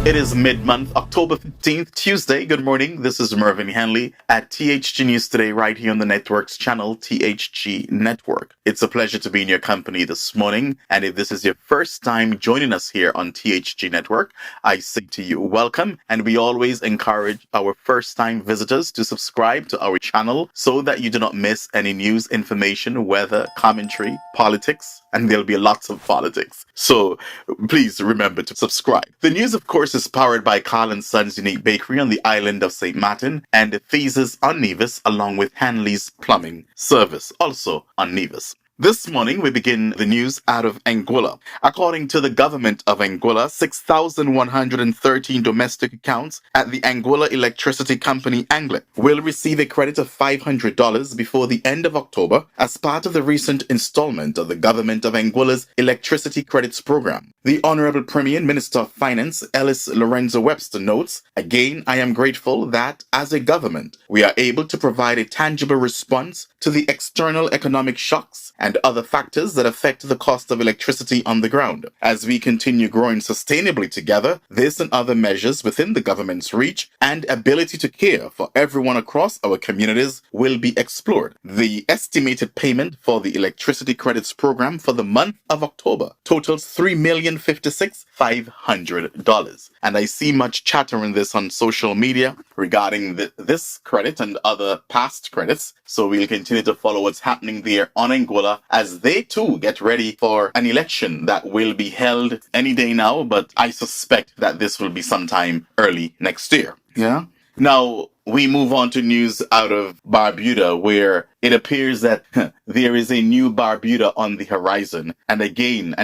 It is mid-month, October 15th, Tuesday. Good morning. This is Mervin Hanley at THG News Today right here on the network's channel, THG Network. It's a pleasure to be in your company this morning. And if this is your first time joining us here on THG Network, I say to you, welcome. And we always encourage our first-time visitors to subscribe to our channel so that you do not miss any news, information, weather, commentary, politics, and there'll be lots of politics. So please remember to subscribe. The news, of course, is powered by Carl & Sons Unique Bakery on the island of St. Martin and Thesis on Nevis, along with Hanley's Plumbing Service, also on Nevis. This morning, we begin the news out of Anguilla. According to the government of Anguilla, 6,113 domestic accounts at the Anguilla Electricity Company, ANGLEC, will receive a credit of $500 before the end of October as part of the recent installment of the government of Anguilla's electricity credits program. The Honorable Premier Minister of Finance, Ellis Lorenzo Webster, notes, "Again, I am grateful that, as a government, we are able to provide a tangible response to the external economic shocks and other factors that affect the cost of electricity on the ground. As we continue growing sustainably together, this and other measures within the government's reach and ability to care for everyone across our communities will be explored." The estimated payment for the electricity credits program for the month of October totals $3,056,500. And I see much chatter in this on social media regarding this credit and other past credits. So we'll continue to follow what's happening there on Anguilla as they too get ready for an election that will be held any day now, but I suspect that this will be sometime early next year. Yeah. Now, we move on to news out of Barbuda, where it appears that there is a new Barbuda on the horizon. And again,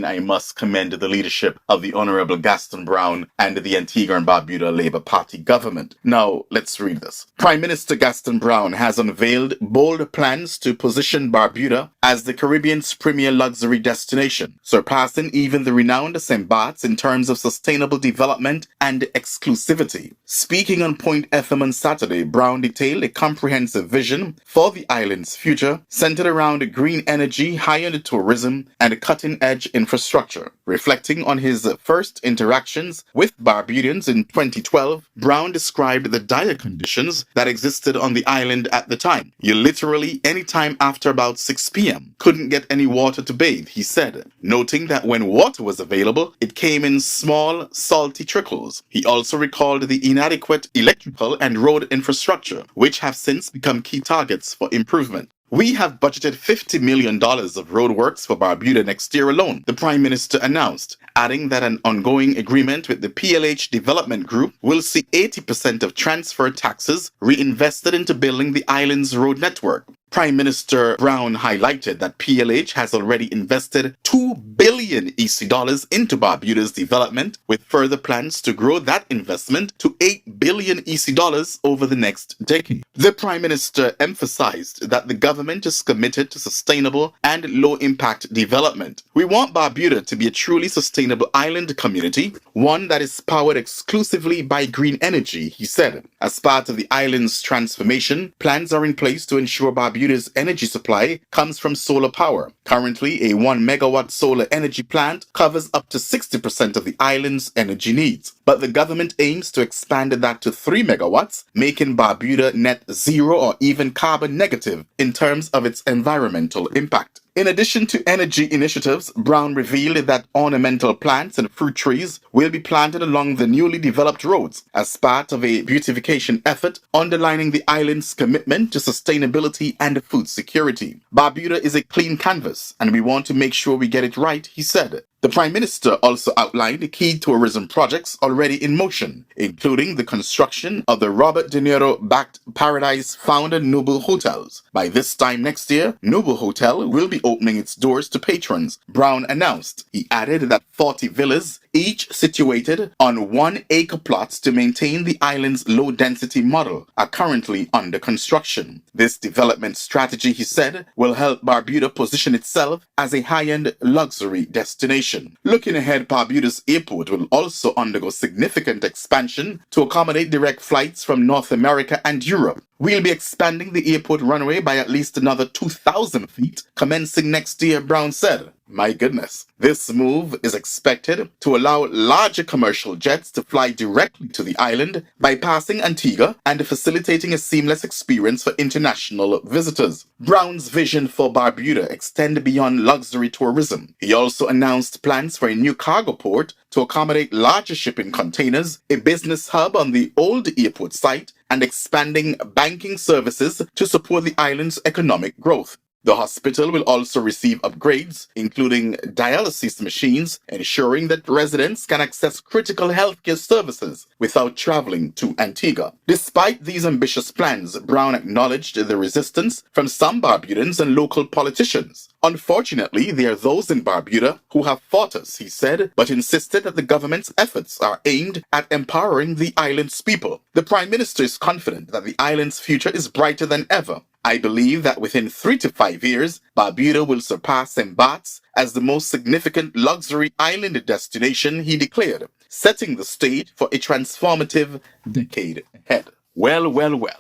I must commend the leadership of the Honorable Gaston Browne and the Antigua and Barbuda Labour Party government. Now, let's read this. Prime Minister Gaston Browne has unveiled bold plans to position Barbuda as the Caribbean's premier luxury destination, surpassing even the renowned St. Bart's in terms of sustainable development and exclusivity. Speaking on Point FM on Saturday, Browne detailed a comprehensive vision for the island's future, centered around green energy, high-end tourism, and cutting-edge infrastructure. Reflecting on his first interactions with Barbudans in 2012, Browne described the dire conditions that existed on the island at the time. "You literally, anytime after about 6 p.m., couldn't get any water to bathe," he said, noting that when water was available, it came in small, salty trickles. He also recalled the inadequate electrical and road infrastructure, which have since become key targets for improvement. "We have budgeted $50 million of roadworks for Barbuda next year alone," the Prime Minister announced, adding that an ongoing agreement with the PLH Development Group will see 80% of transfer taxes reinvested into building the island's road network. Prime Minister Browne highlighted that PLH has already invested $2 billion EC into Barbuda's development, with further plans to grow that investment to $8 billion EC over the next decade. The Prime Minister emphasized that the government is committed to sustainable and low-impact development. "We want Barbuda to be a truly sustainable island community, one that is powered exclusively by green energy," he said. As part of the island's transformation, plans are in place to ensure Barbuda's energy supply comes from solar power. Currently, a 1 megawatt solar energy plant covers up to 60% of the island's energy needs, but the government aims to expand that to 3 megawatts, making Barbuda net zero or even carbon negative in terms of its environmental impact. In addition to energy initiatives, Browne revealed that ornamental plants and fruit trees will be planted along the newly developed roads as part of a beautification effort, underlining the island's commitment to sustainability and food security. "Barbuda is a clean canvas, and we want to make sure we get it right," he said. The Prime Minister also outlined key tourism projects already in motion, including the construction of the Robert De Niro-backed Paradise-founded Noble Hotels. By this time next year, Noble Hotel will be opening its doors to patrons, Browne announced. He added that 40 villas, each situated on 1-acre plots to maintain the island's low-density model, are currently under construction. This development strategy, he said, will help Barbuda position itself as a high-end luxury destination. Looking ahead, Barbuda's airport will also undergo significant expansion to accommodate direct flights from North America and Europe. We'll be expanding the airport runway by at least another 2,000 feet, commencing next year, Browne said. My goodness. This move is expected to allow larger commercial jets to fly directly to the island, bypassing Antigua and facilitating a seamless experience for international visitors. Browne's vision for Barbuda extend beyond luxury tourism. He also announced plans for a new cargo port to accommodate larger shipping containers, a business hub on the old airport site, and expanding banking services to support the island's economic growth. The hospital will also receive upgrades, including dialysis machines, ensuring that residents can access critical healthcare services without traveling to Antigua. Despite these ambitious plans, Browne acknowledged the resistance from some Barbudans and local politicians. Unfortunately, there are those in Barbuda who have fought us, he said, but insisted that the government's efforts are aimed at empowering the island's people. The Prime Minister is confident that the island's future is brighter than ever. I believe that within 3 to 5 years, Barbuda will surpass St. Bart's as the most significant luxury island destination, he declared, setting the stage for a transformative decade ahead. Well.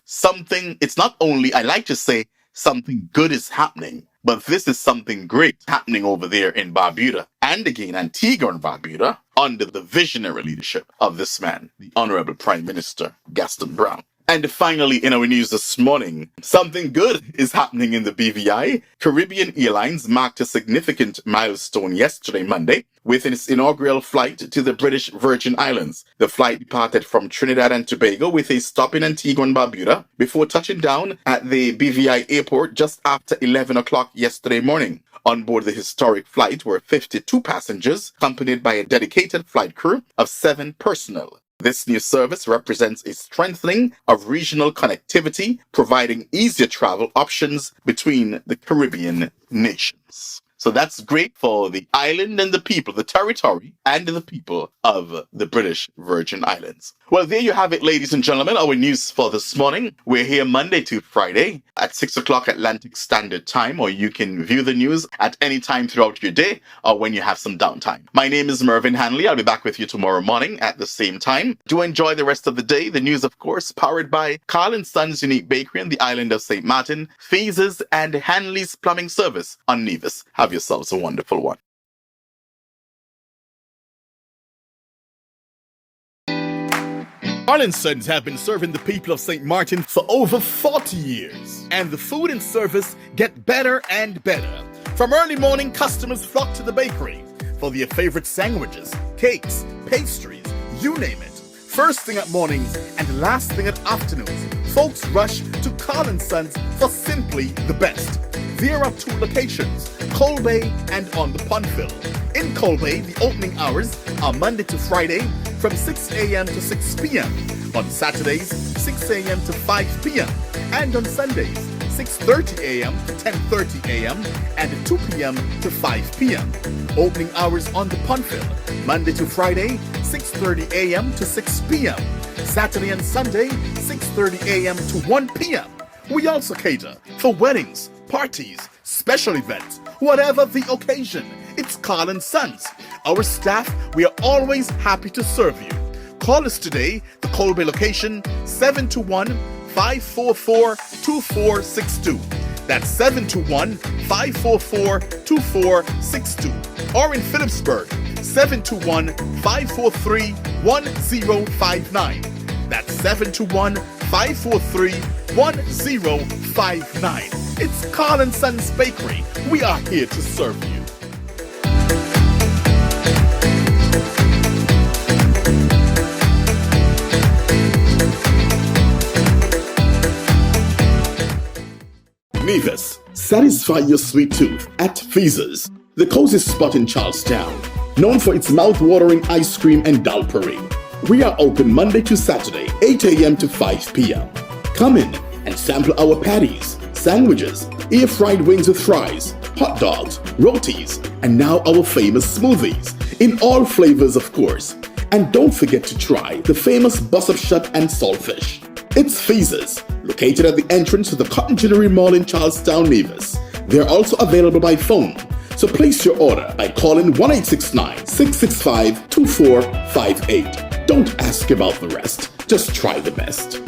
It's not only, I like to say, something good is happening, but this is something great happening over there in Barbuda. And again, Antigua and Barbuda, under the visionary leadership of this man, the Honorable Prime Minister Gaston Browne. And finally, in our news this morning, something good is happening in the BVI. Caribbean Airlines marked a significant milestone yesterday, Monday, with its inaugural flight to the British Virgin Islands. The flight departed from Trinidad and Tobago with a stop in Antigua and Barbuda before touching down at the BVI airport just after 11 o'clock yesterday morning. On board the historic flight were 52 passengers, accompanied by a dedicated flight crew of 7 personnel. This new service represents a strengthening of regional connectivity, providing easier travel options between the Caribbean nations. So that's great for the island and the people, the territory and the people of the British Virgin Islands. Well, there you have it, ladies and gentlemen, our news for this morning. We're here Monday to Friday at 6 o'clock Atlantic Standard Time, or you can view the news at any time throughout your day or when you have some downtime. My name is Mervin Hanley. I'll be back with you tomorrow morning at the same time. Do enjoy the rest of the day. The news, of course, powered by Carl & Sons Unique Bakery on the island of St. Martin, Feeses and Hanley's Plumbing Service on Nevis. Have yourselves a wonderful one. Carl & Sons have been serving the people of St. Martin for over 40 years. And the food and service get better and better. From early morning, customers flock to the bakery for their favorite sandwiches, cakes, pastries, you name it. First thing at mornings and last thing at afternoons, folks rush to Carl & Sons for simply the best. There are 2 locations, Coal Bay and on the Pondville. In Coal Bay, the opening hours are Monday to Friday from 6 a.m. to 6 p.m. On Saturdays, 6 a.m. to 5 p.m. And on Sundays, 6:30 a.m. to 10:30 a.m. and 2 p.m. to 5 p.m. Opening hours on the Pondville, Monday to Friday, 6:30 a.m. to 6 p.m. Saturday and Sunday, 6:30 a.m. to 1 p.m. We also cater for weddings, parties, special events, whatever the occasion. It's Carl & Sons. Our staff, we are always happy to serve you. Call us today, the Coal Bay location, 721-544-2462. That's 721-544-2462. Or in Phillipsburg, 721-543-1059. That's 721-543-1059. It's Carl & Sons Bakery. We are here to serve you. Nevis, satisfy your sweet tooth at Feeses, the cozy spot in Charlestown, known for its mouth-watering ice cream and dal parade. We are open Monday to Saturday, 8 a.m. to 5 p.m. Come in and sample our patties, sandwiches, air-fried wings with fries, hot dogs, rotis, and now our famous smoothies, in all flavors of course. And don't forget to try the famous bus-up shut and saltfish. It's Feeses, located at the entrance to the Cotton Gillery Mall in Charlestown, Nevis. They're also available by phone, so place your order by calling 1-869-665-2458. Don't ask about the rest, just try the best.